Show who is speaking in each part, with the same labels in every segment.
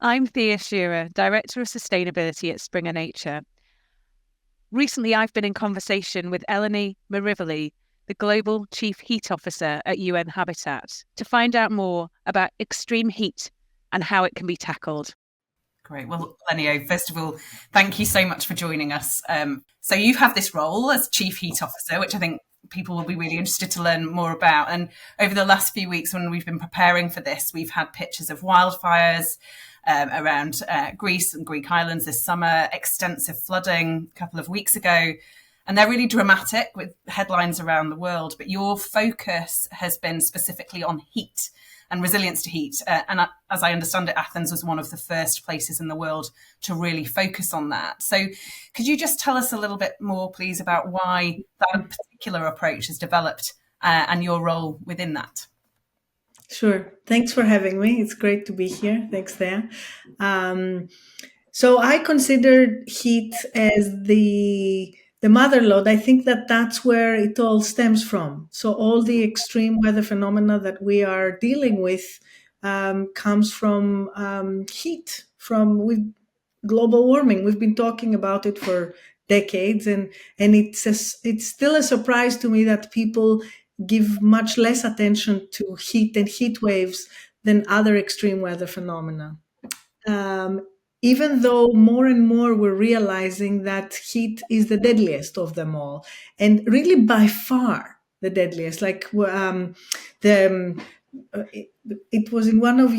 Speaker 1: I'm Thea Sherer, Director of Sustainability at Springer Nature. Recently, I've been in conversation with Eleni Myrivili, the Global Chief Heat Officer at UN Habitat, to find out more about extreme heat and how it can be tackled.
Speaker 2: Great. Well, Lenio, first of all, thank you so much for joining us. So you have this role as Chief Heat Officer, which I think people will be really interested to learn more about. And over the last few weeks, when we've been preparing for this, we've had pictures of wildfires around Greece and Greek islands this summer, extensive flooding a couple of weeks ago. And they're really dramatic with headlines around the world. But your focus has been specifically on heat and resilience to heat. And as I understand it, Athens was one of the first places in the world to really focus on that. So could you just tell us a little bit more, please, about why that particular approach has developed and your role within that?
Speaker 3: Sure. Thanks for having me. It's great to be here. Thanks, Thea. So I consider heat as the mother lode. I think that that's where it all stems from. So all the extreme weather phenomena that we are dealing with comes from heat, from global warming. We've been talking about it for decades, and it's still a surprise to me that people give much less attention to heat and heat waves than other extreme weather phenomena. Even though more and more we're realizing that heat is the deadliest of them all, and really by far the deadliest. Like it was in one of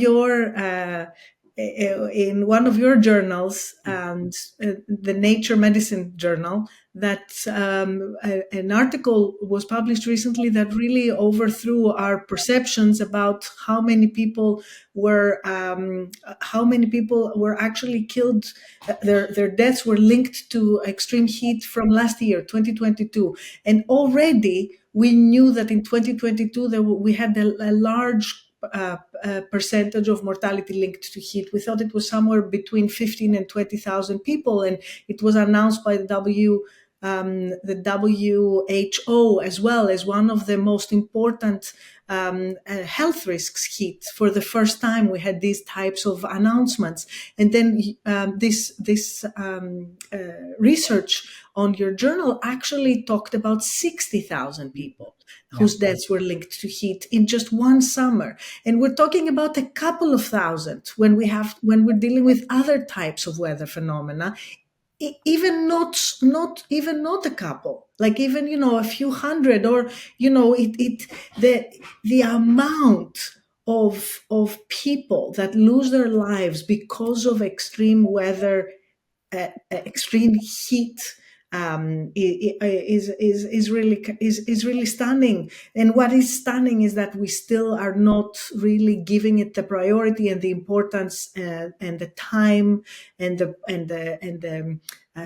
Speaker 3: your journals, the Nature Medicine journal, that an article was published recently that really overthrew our perceptions about how many people were actually killed. Their deaths were linked to extreme heat from last year, 2022, and already we knew that in 2022 we had a large percentage of mortality linked to heat. We thought it was somewhere between 15 and 20,000 people, and it was announced by the WHO as well as one of the most important health risks, heat. For the first time, we had these types of announcements, and then this research on your journal actually talked about 60,000 people whose deaths were linked to heat in just one summer. And we're talking about a couple of thousand when we're dealing with other types of weather phenomena, even not a couple, like even, a few hundred, or, the amount of people that lose their lives because of extreme weather, extreme heat, is really stunning. And what is stunning is that we still are not really giving it the priority and the importance and the time and the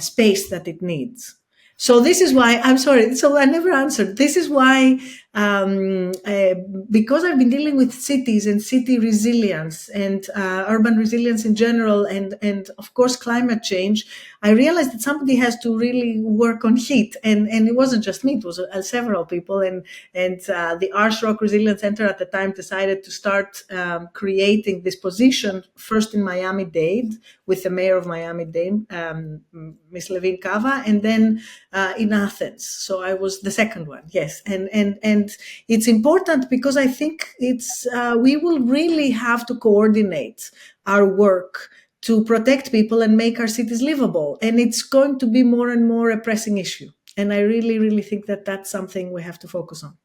Speaker 3: space that it needs. So this is why, I'm sorry, so I never answered. This is why, because I've been dealing with cities and city resilience and urban resilience in general, and of course climate change, I realized that somebody has to really work on heat. And it wasn't just me, it was several people. And the Arch Rock Resilience Center at the time decided to start creating this position, first in Miami-Dade with the mayor of Miami-Dade, Ms. Levine Cava, and then in Athens. So I was the second one, yes. And it's important because I think we will really have to coordinate our work to protect people and make our cities livable. And it's going to be more and more a pressing issue. And I really, really think that that's something we have to focus on.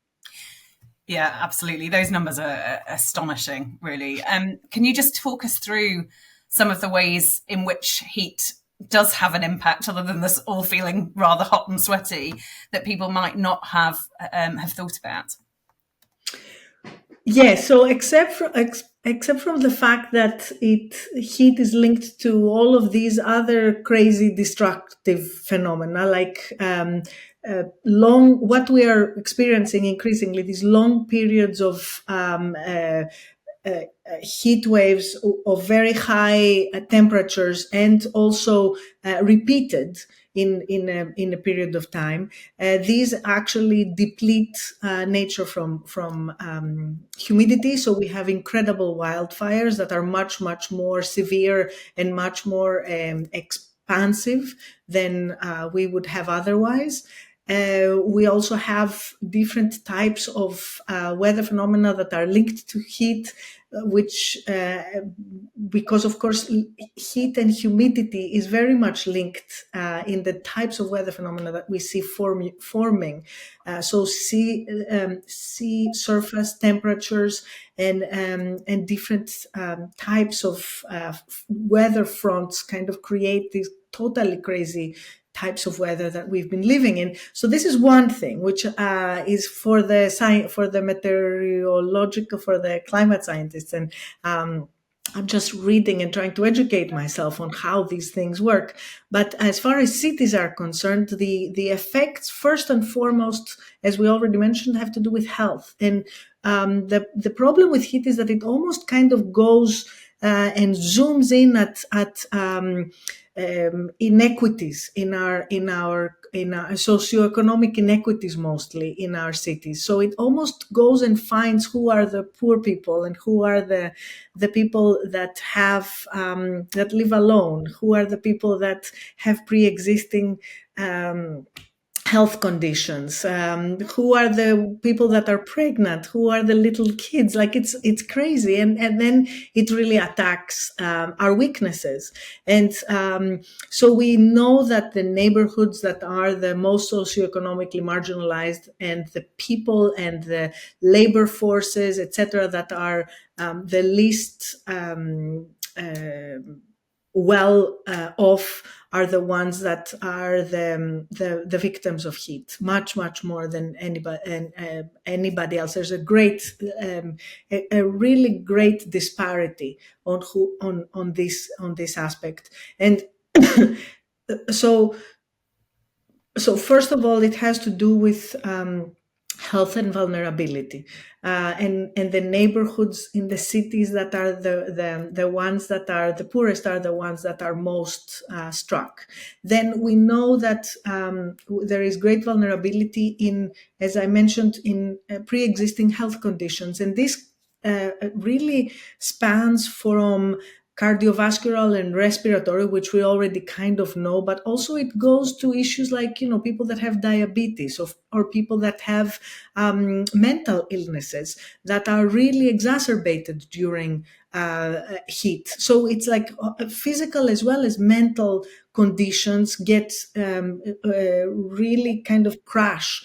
Speaker 2: Yeah, absolutely. Those numbers are astonishing, really. Can you just talk us through some of the ways in which heat does have an impact, other than this all feeling rather hot and sweaty, that people might not have thought about?
Speaker 3: Yes, so except from the fact that heat is linked to all of these other crazy destructive phenomena, like what we are experiencing increasingly, these long periods of heat waves of very high temperatures and also repeated in a period of time. These actually deplete nature from humidity. So we have incredible wildfires that are much more severe and much more expansive than we would have otherwise. We also have different types of weather phenomena that are linked to heat, which, because of course, heat and humidity is very much linked in the types of weather phenomena that we see forming. So sea surface temperatures and different types of weather fronts kind of create these totally crazy types of weather that we've been living in. So this is one thing, which is for the meteorological, for the climate scientists. And I'm just reading and trying to educate myself on how these things work. But as far as cities are concerned, the effects, first and foremost, as we already mentioned, have to do with health. And the problem with heat is that it almost kind of goes and zooms in at inequities in our socioeconomic inequities, mostly in our cities. So it almost goes and finds who are the poor people and who are the people that have that live alone, who are the people that have pre-existing health conditions, who are the people that are pregnant, who are the little kids. Like it's crazy, and then it really attacks our weaknesses. And so we know that the neighborhoods that are the most socioeconomically marginalized, and the people and the labor forces, etc., that are the least well off, are the ones that are the victims of heat, much more than anybody else. There's a really great disparity on this aspect. And so first of all, it has to do with health and vulnerability, and the neighborhoods in the cities that are the ones that are the poorest are the ones that are most struck. Then we know that there is great vulnerability in, as I mentioned, in pre-existing health conditions, and this really spans from cardiovascular and respiratory, which we already kind of know, but also it goes to issues like, people that have diabetes or people that have mental illnesses that are really exacerbated during heat. So it's like physical as well as mental conditions get really kind of crash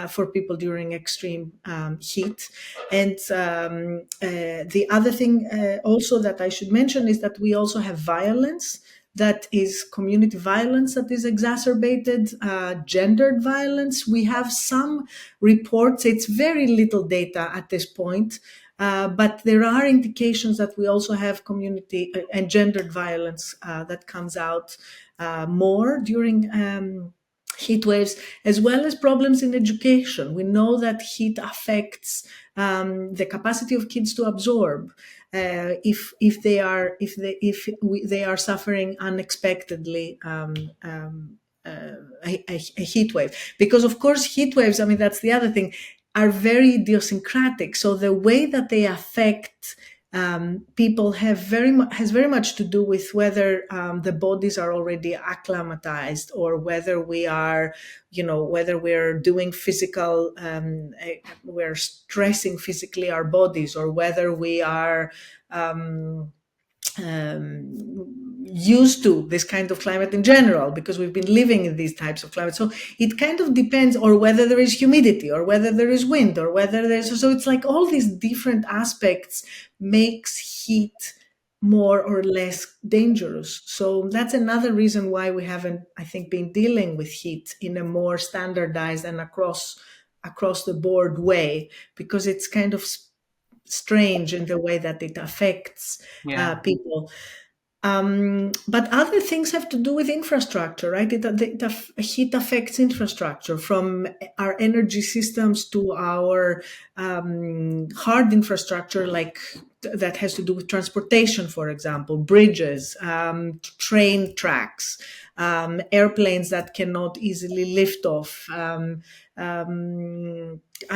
Speaker 3: for people during extreme heat. And the other thing also that I should mention is that we also have violence, that is community violence that is exacerbated, gendered violence. We have some reports, it's very little data at this point, but there are indications that we also have community and gendered violence that comes out more during heat waves, as well as problems in education. We know that heat affects the capacity of kids to absorb if they are suffering unexpectedly a heat wave. Because of course heat waves, I mean, that's the other thing, are very idiosyncratic. So the way that they affect people has very much to do with whether the bodies are already acclimatized, or whether we are, whether we're doing physical, we're stressing physically our bodies, or whether we are used to this kind of climate in general, because we've been living in these types of climate. So it kind of depends, or whether there is humidity, or whether there is wind, or whether there's, so it's like all these different aspects makes heat more or less dangerous. So that's another reason why we haven't, I think, been dealing with heat in a more standardized and across the board way, because it's kind of strange in the way that it affects people. But other things have to do with infrastructure, right? Heat affects infrastructure, from our energy systems to our hard infrastructure, like that has to do with transportation, for example, bridges, train tracks, airplanes that cannot easily lift off. I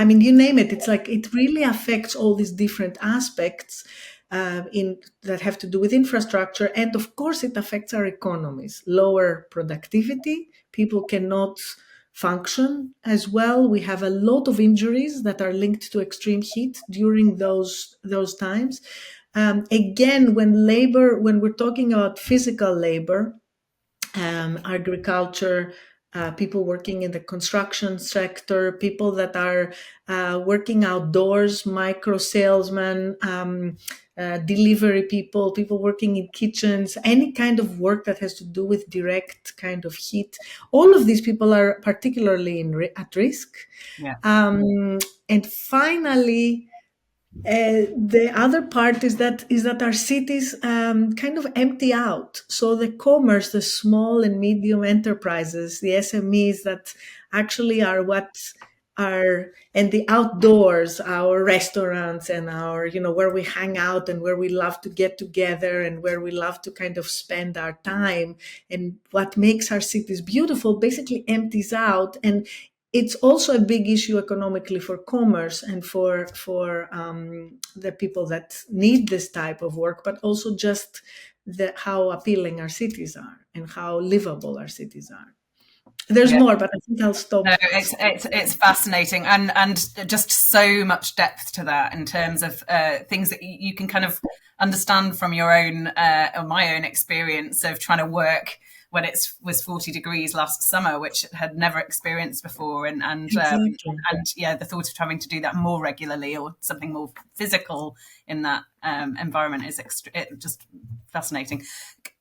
Speaker 3: mean, you name it. It's like it really affects all these different aspects that have to do with infrastructure. And of course, it affects our economies. Lower productivity, people cannot function as well. We have a lot of injuries that are linked to extreme heat during those times. Again, when we're talking about physical labor, agriculture, people working in the construction sector, people that are working outdoors, micro salesmen, delivery people, people working in kitchens, any kind of work that has to do with direct kind of heat. All of these people are particularly at risk.
Speaker 2: Yeah.
Speaker 3: And finally, the other part is that our cities kind of empty out. So the commerce, the small and medium enterprises, the SMEs that actually are and the outdoors, our restaurants and our, where we hang out and where we love to get together and where we love to kind of spend our time and what makes our cities beautiful, basically empties out. And it's also a big issue economically for commerce and for the people that need this type of work, but also just how appealing our cities are and how livable our cities are. There's more, but I think I'll stop.
Speaker 2: No, it's fascinating, and just so much depth to that in terms of things that you can kind of understand from your own or my own experience of trying to work when it was 40 degrees last summer, which it had never experienced before, and the thought of having to do that more regularly or something more physical in that environment is just fascinating.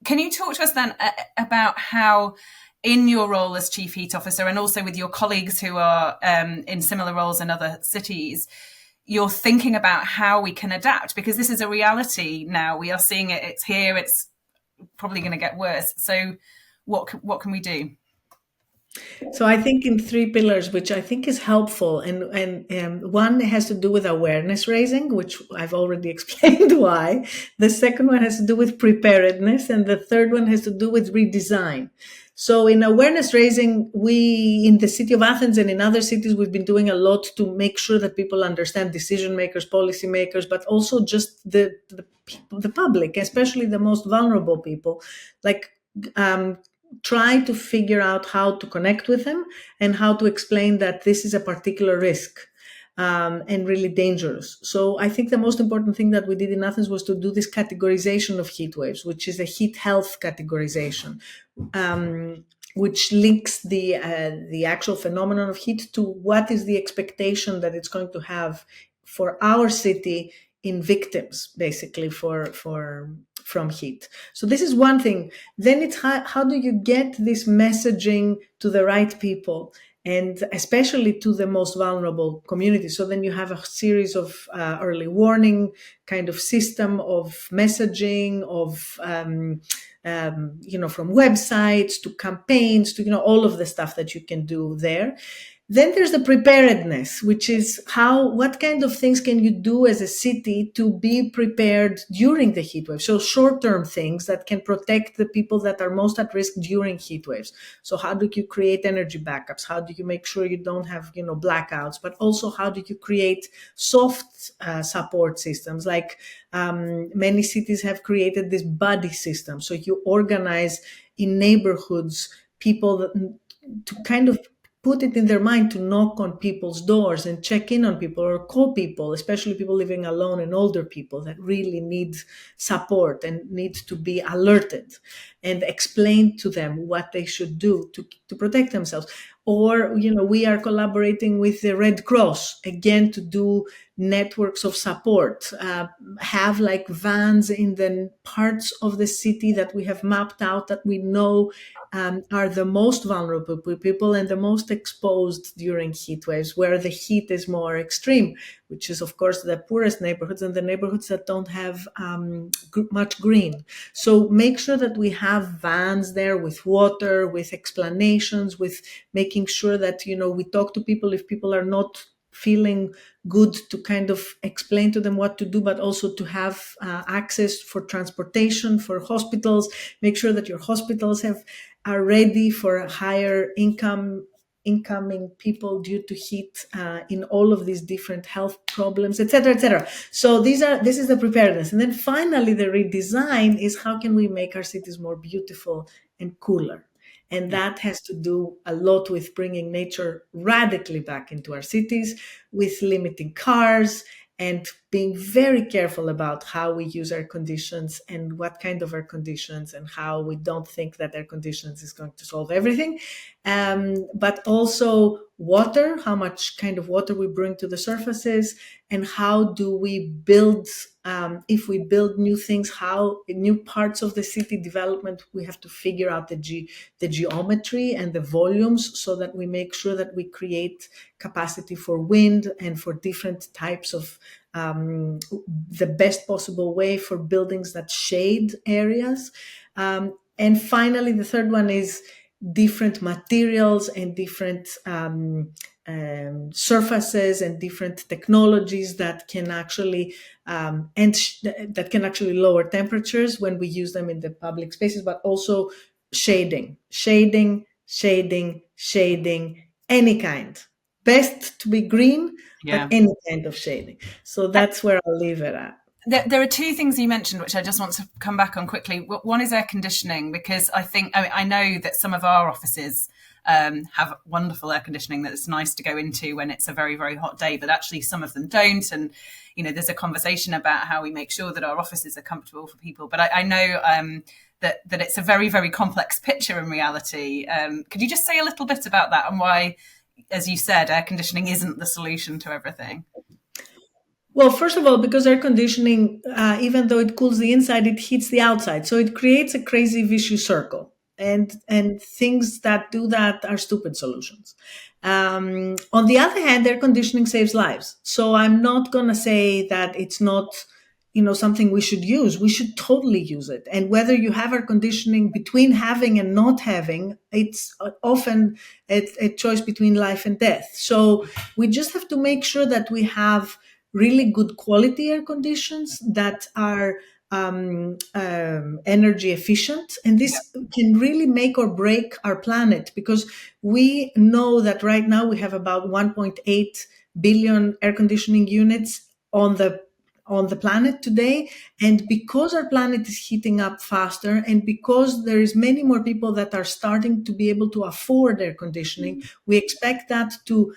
Speaker 2: Can you talk to us then about how, in your role as Chief Heat Officer and also with your colleagues who are in similar roles in other cities, you're thinking about how we can adapt? Because this is a reality now. We are seeing it. It's here. It's probably going to get worse. So what can we do?
Speaker 3: So I think in 3 pillars, which I think is helpful, and one has to do with awareness raising, which I've already explained why. The second one has to do with preparedness, and the third one has to do with redesign. So in awareness raising, we in the city of Athens and in other cities, we've been doing a lot to make sure that people understand, decision makers, policy makers, but also just the public, especially the most vulnerable people, like try to figure out how to connect with them and how to explain that this is a particular risk and really dangerous. So I think the most important thing that we did in Athens was to do this categorization of heat waves, which is a heat health categorization, which links the actual phenomenon of heat to what is the expectation that it's going to have for our city in victims, basically, from heat. So this is one thing. Then it's how do you get this messaging to the right people, and especially to the most vulnerable communities. So then you have a series of early warning kind of system of messaging, of from websites to campaigns to all of the stuff that you can do there. Then there's the preparedness, which is what kind of things can you do as a city to be prepared during the heat wave? So short-term things that can protect the people that are most at risk during heat waves. So how do you create energy backups? How do you make sure you don't have, blackouts? But also how do you create soft support systems? Like many cities have created this buddy system. So you organize in neighborhoods people to kind of put it in their mind to knock on people's doors and check in on people or call people, especially people living alone and older people that really need support and need to be alerted, and explain to them what they should do to protect themselves. Or, we are collaborating with the Red Cross, again, to do networks of support, have like vans in the parts of the city that we have mapped out that we know are the most vulnerable people and the most exposed during heat waves, where the heat is more extreme, which is, of course, the poorest neighborhoods and the neighborhoods that don't have much green. So make sure that we have vans there with water, with explanations, with making sure that, we talk to people if people are not feeling good, to kind of explain to them what to do, but also to have access for transportation, for hospitals. Make sure that your hospitals are ready for a higher incoming people due to heat in all of these different health problems, etc., etc. So this is the preparedness. And then finally, the redesign is how can we make our cities more beautiful and cooler? And that has to do a lot with bringing nature radically back into our cities, with limiting cars and being very careful about how we use air conditions and what kind of air conditions, and how we don't think that air conditions is going to solve everything. But also water, how much kind of water we bring to the surfaces, and how do we build, if we build new things, how new parts of the city development, we have to figure out the geometry and the volumes so that we make sure that we create capacity for wind and for different types of the best possible way for buildings that shade areas. And finally, the third one is different materials and different surfaces and different technologies that can actually that can actually lower temperatures when we use them in the public spaces, but also shading, any kind. Best to be green, but any kind of shading. So that's where I'll leave it at.
Speaker 2: There are two things you mentioned which I just want to come back on quickly. One is air conditioning, because I know that some of our offices have wonderful air conditioning that's nice to go into when it's a very, very hot day, but actually some of them don't. And, there's a conversation about how we make sure that our offices are comfortable for people. But I know that it's a very, very complex picture in reality. Could you just say a little bit about that and why, as you said, air conditioning isn't the solution to everything?
Speaker 3: Well, first of all, because air conditioning, even though it cools the inside, it heats the outside. So it creates a crazy vicious circle. And things that do that are stupid solutions. On the other hand, air conditioning saves lives. So I'm not going to say that it's not, something we should use. We should totally use it. And whether you have air conditioning, between having and not having, it's often a choice between life and death. So we just have to make sure that we have really good quality air conditions that are energy efficient. And this can really make or break our planet, because we know that right now we have about 1.8 billion air conditioning units on the planet today. And because our planet is heating up faster, and because there is many more people that are starting to be able to afford air conditioning, we expect that to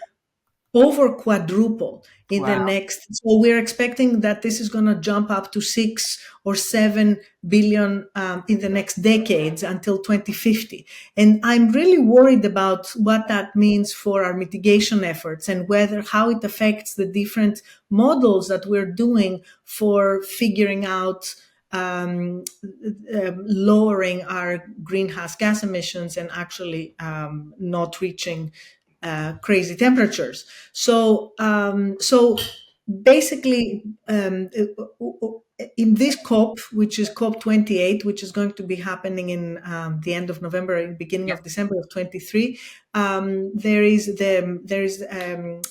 Speaker 3: over quadruple in the next. So we're expecting that this is going to jump up to 6 or 7 billion in the next decades until 2050. And I'm really worried about what that means for our mitigation efforts, and how it affects the different models that we're doing for figuring out lowering our greenhouse gas emissions and actually not reaching crazy temperatures. So basically, in this COP, which is COP28, which is going to be happening in the end of November, beginning of December of 23, there is an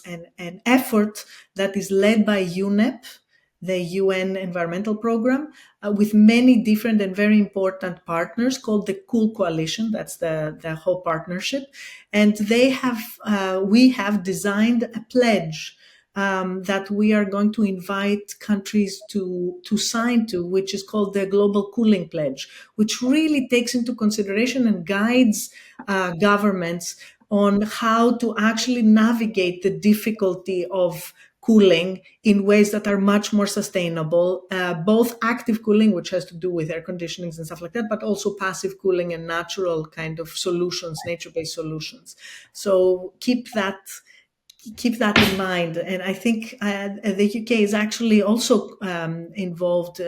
Speaker 3: effort that is led by UNEP, the UN Environmental Program, with many different and very important partners called the Cool Coalition. That's the whole partnership. And we have designed a pledge that we are going to invite countries to sign to, which is called the Global Cooling Pledge, which really takes into consideration and guides governments on how to actually navigate the difficulty of cooling in ways that are much more sustainable, both active cooling, which has to do with air conditionings and stuff like that, but also passive cooling and natural kind of solutions, nature-based solutions. So keep that keep that in mind. And I think the UK is actually also involved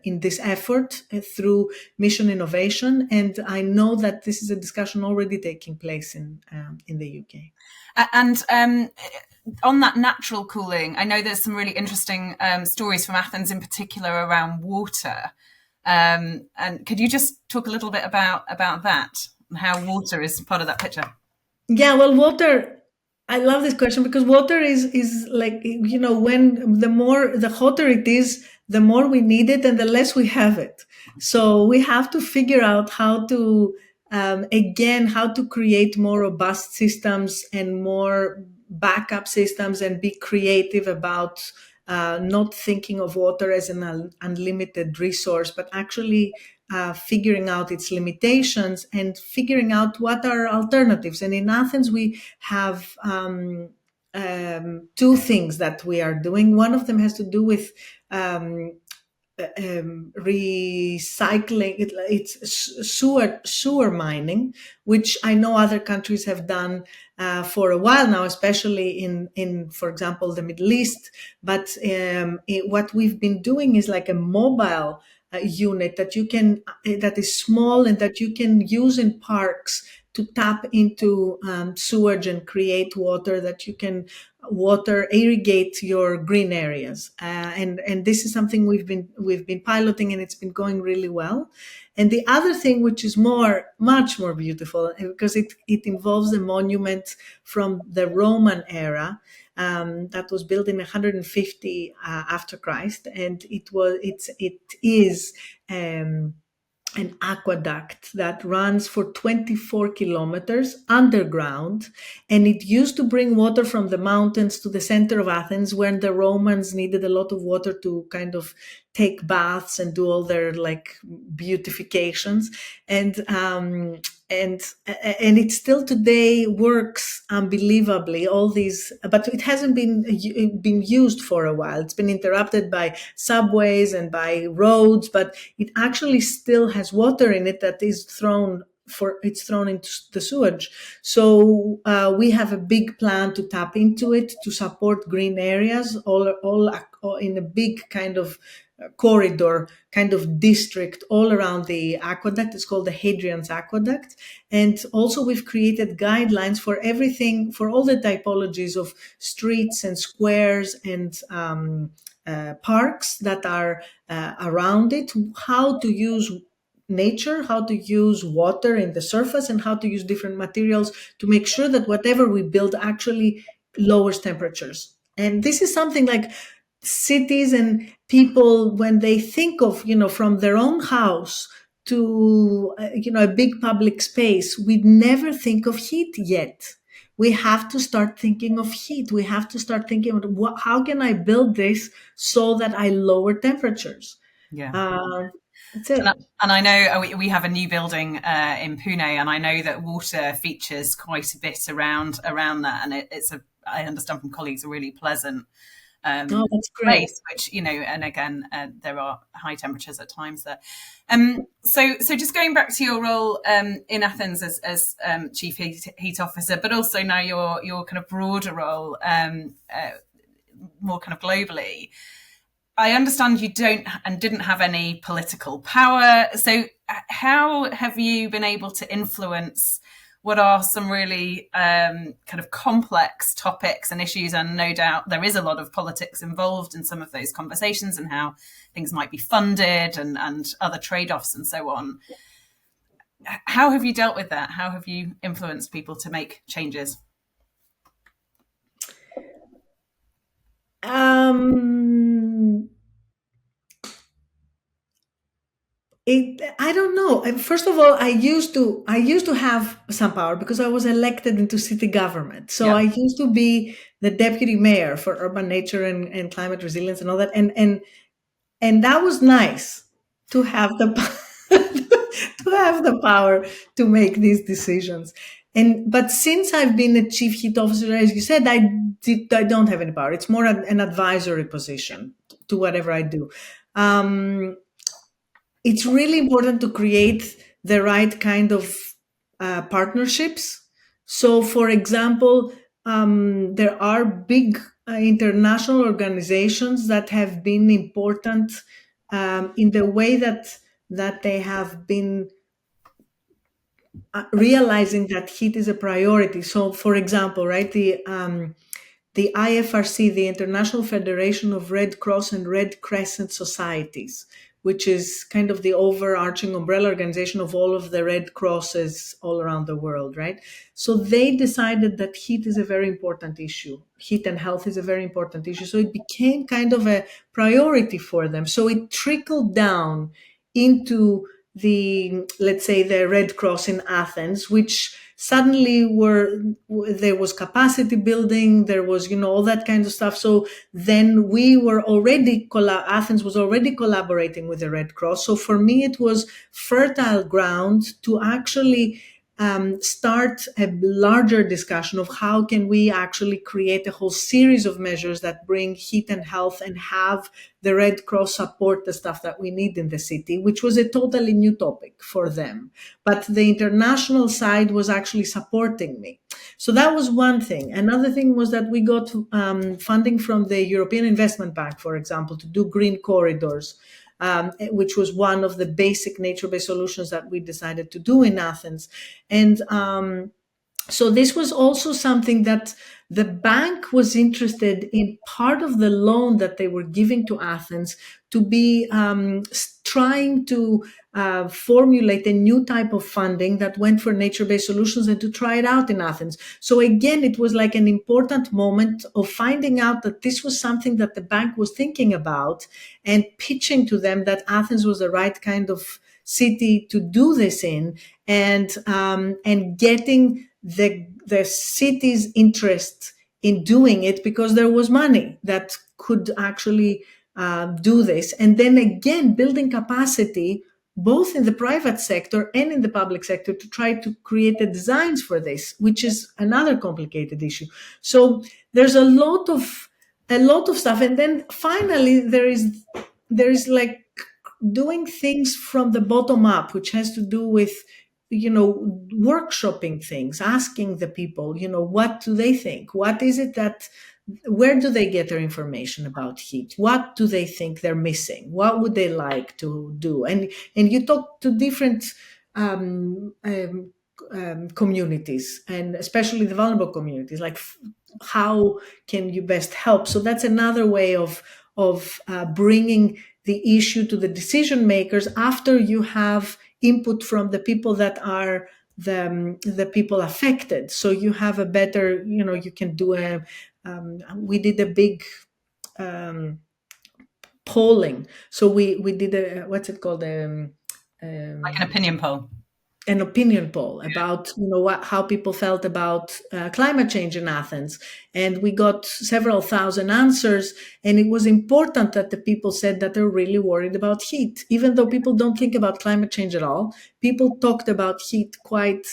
Speaker 3: in this effort through mission innovation, and I know that this is a discussion already taking place in the UK.
Speaker 2: And on that natural cooling, I know there's some really interesting stories from Athens in particular around water. And could you just talk a little bit about that and how water is part of that picture?
Speaker 3: Yeah, well, water. I love this question because water is like, when the hotter it is, the more we need it and the less we have it. So we have to figure out how to how to create more robust systems and more backup systems, and be creative about not thinking of water as an unlimited resource, but actually figuring out its limitations and figuring out what are alternatives. And in Athens, we have two things that we are doing. One of them has to do with recycling. It's sewer mining, which I know other countries have done for a while now, especially in for example the Middle East. But what we've been doing is like a mobile unit that is small and that you can use in parks to tap into sewage and create water that you can irrigate your green areas, and this is something we've been piloting, and it's been going really well. And the other thing, which is much more beautiful, because it involves a monument from the Roman era that was built in 150 after Christ, and it is an aqueduct that runs for 24 kilometers underground, and it used to bring water from the mountains to the center of Athens when the Romans needed a lot of water to kind of take baths and do all their like beautifications. And it still today works unbelievably. All these, but it hasn't been used for a while. It's been interrupted by subways and by roads, but it actually still has water in it that is thrown into the sewage. So we have a big plan to tap into it, to support green areas all in a big kind of corridor, kind of district all around the aqueduct. It's called the Hadrian's Aqueduct. And also we've created guidelines for everything, for all the typologies of streets and squares and parks that are around it, how to use nature, how to use water in the surface, and how to use different materials to make sure that whatever we build actually lowers temperatures. And this is something like cities and people, when they think of, from their own house to, a big public space, we never think of heat yet. We have to start thinking of heat. We have to start thinking about how can I build this so that I lower temperatures?
Speaker 2: Yeah.
Speaker 3: That's it.
Speaker 2: And I know we have a new building in Pune, and I know that water features quite a bit around that, and I understand from colleagues, a really pleasant
Speaker 3: that's great.
Speaker 2: place, which, and again, there are high temperatures at times there. So just going back to your role in Athens as Chief Heat Officer, but also now your kind of broader role, more kind of globally. I understand you didn't have any political power. So how have you been able to influence what are some really kind of complex topics and issues? And no doubt there is a lot of politics involved in some of those conversations, and how things might be funded and other trade-offs and so on. How have you dealt with that? How have you influenced people to make changes?
Speaker 3: I don't know. First of all, I used to have some power because I was elected into city government. So yeah. I used to be the deputy mayor for urban nature and climate resilience and all that. And that was nice to have the power to make these decisions. But since I've been a chief heat officer, as you said, I don't have any power. It's more an advisory position to whatever I do. It's really important to create the right kind of partnerships. So, for example, there are big international organizations that have been important in the way that they have been realizing that heat is a priority. So, for example, right, the IFRC, the International Federation of Red Cross and Red Crescent Societies, which is kind of the overarching umbrella organization of all of the Red Crosses all around the world, right? So they decided that heat is a very important issue. Heat and health is a very important issue. So it became kind of a priority for them. So it trickled down into let's say, the Red Cross in Athens, which suddenly there was capacity building, there was, all that kind of stuff. So then we were already, Athens was already collaborating with the Red Cross. So for me, it was fertile ground to actually start a larger discussion of how can we actually create a whole series of measures that bring heat and health and have the Red Cross support the stuff that we need in the city, which was a totally new topic for them. But the international side was actually supporting me. So that was one thing. Another thing was that we got funding from the European Investment Bank, for example, to do green corridors. Which was one of the basic nature-based solutions that we decided to do in Athens. And so this was also something that the bank was interested in, part of the loan that they were giving to Athens to be trying to formulate a new type of funding that went for nature-based solutions and to try it out in Athens. So again, it was like an important moment of finding out that this was something that the bank was thinking about and pitching to them that Athens was the right kind of city to do this in, and getting the city's interest in doing it, because there was money that could actually do this. And then again, building capacity both in the private sector and in the public sector to try to create the designs for this, which is another complicated issue. So there's a lot of stuff. And then finally there is like doing things from the bottom up, which has to do with workshopping things, asking the people, what do they think? What is it where do they get their information about heat? What do they think they're missing? What would they like to do? And you talk to different communities, and especially the vulnerable communities, like how can you best help? So that's another way of bringing the issue to the decision makers after you have input from the people that are the people affected. So you have a better, you can do we did a big polling. So we did what's it called?
Speaker 2: Like an opinion poll.
Speaker 3: An opinion poll about how people felt about climate change in Athens, and we got several thousand answers. And it was important that the people said that they're really worried about heat, even though people don't think about climate change at all. People talked about heat quite.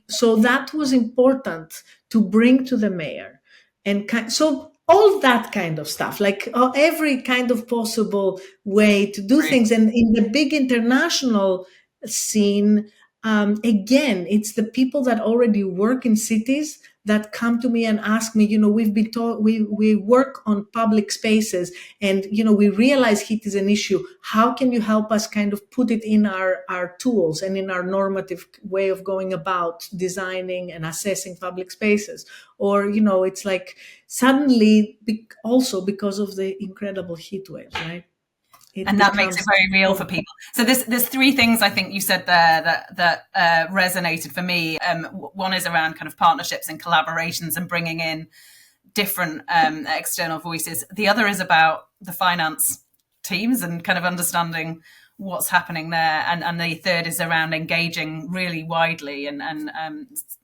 Speaker 3: So that was important to bring to the mayor, and so all that kind of stuff, like every kind of possible way to do things. And in the big international scene. Again, it's the people that already work in cities that come to me and ask me, we've been taught, we work on public spaces, and, we realize heat is an issue. How can you help us kind of put it in our tools and in our normative way of going about designing and assessing public spaces? Or, it's like suddenly also because of the incredible heat waves, right?
Speaker 2: That makes it very real for people. So there's three things I think you said there that resonated for me. One is around kind of partnerships and collaborations and bringing in different external voices. The other is about the finance teams and kind of understanding what's happening there. And the third is around engaging really widely and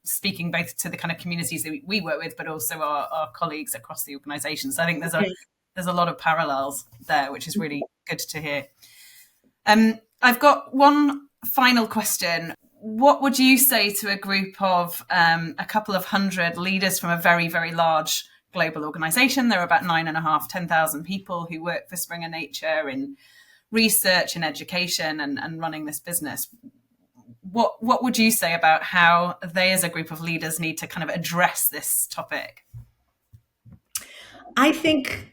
Speaker 2: speaking both to the kind of communities that we work with, but also our colleagues across the organisation. So I think there's a lot of parallels there, which is really good to hear. I've got one final question. What would you say to a group of a couple of hundred leaders from a very, very large global organisation? There are about 9,500, 10,000 people who work for Springer Nature in research and education and running this business. what would you say about how they as a group of leaders need to kind of address this topic?
Speaker 3: I think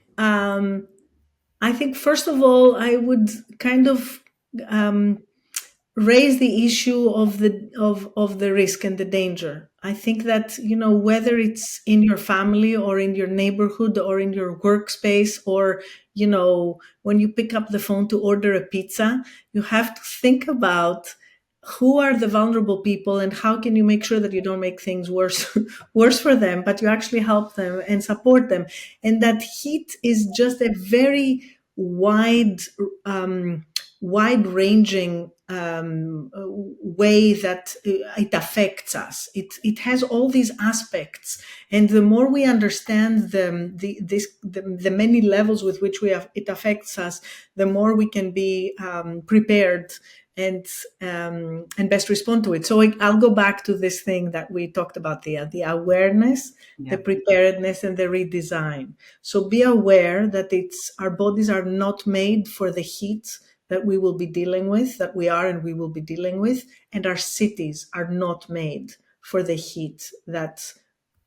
Speaker 3: first of all, I would kind of raise the issue of the risk and the danger. I think that, whether it's in your family or in your neighborhood or in your workspace, or, when you pick up the phone to order a pizza, you have to think about who are the vulnerable people and how can you make sure that you don't make things worse worse for them, but you actually help them and support them. And that heat is just a very wide-ranging way that it affects us. It has all these aspects, and the more we understand the many levels with which it affects us, the more we can be prepared and best respond to it. So I'll go back to this thing that we talked about, the awareness, the preparedness, and the redesign. So be aware that our bodies are not made for the heat that we will be dealing with, that we are and we will be dealing with, and our cities are not made for the heat that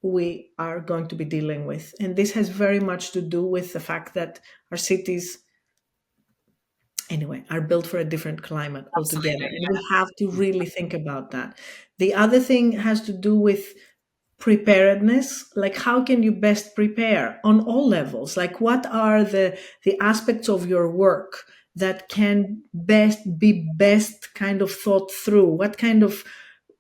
Speaker 3: we are going to be dealing with. And this has very much to do with the fact that our cities, anyway, are built for a different climate altogether. And we have to really think about that. The other thing has to do with preparedness. Like, how can you best prepare on all levels? Like, what are the aspects of your work that can best kind of thought through? What kind of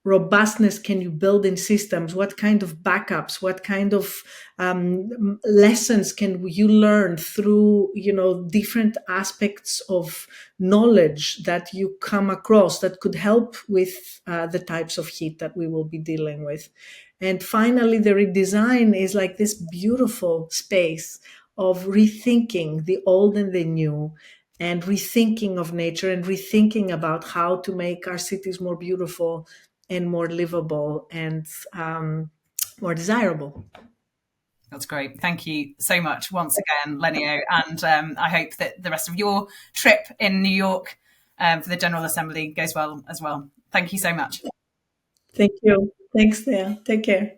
Speaker 3: robustness can you build in systems? What kind of backups? What kind of lessons can you learn through, different aspects of knowledge that you come across that could help with the types of heat that we will be dealing with? And finally, the redesign is like this beautiful space of rethinking the old and the new, and rethinking of nature, and rethinking about how to make our cities more beautiful and more livable and more desirable.
Speaker 2: That's great. Thank you so much once again, Lenio. And I hope that the rest of your trip in New York for the General Assembly goes well as well. Thank you so much.
Speaker 3: Thank you. Thanks, Thea. Take care.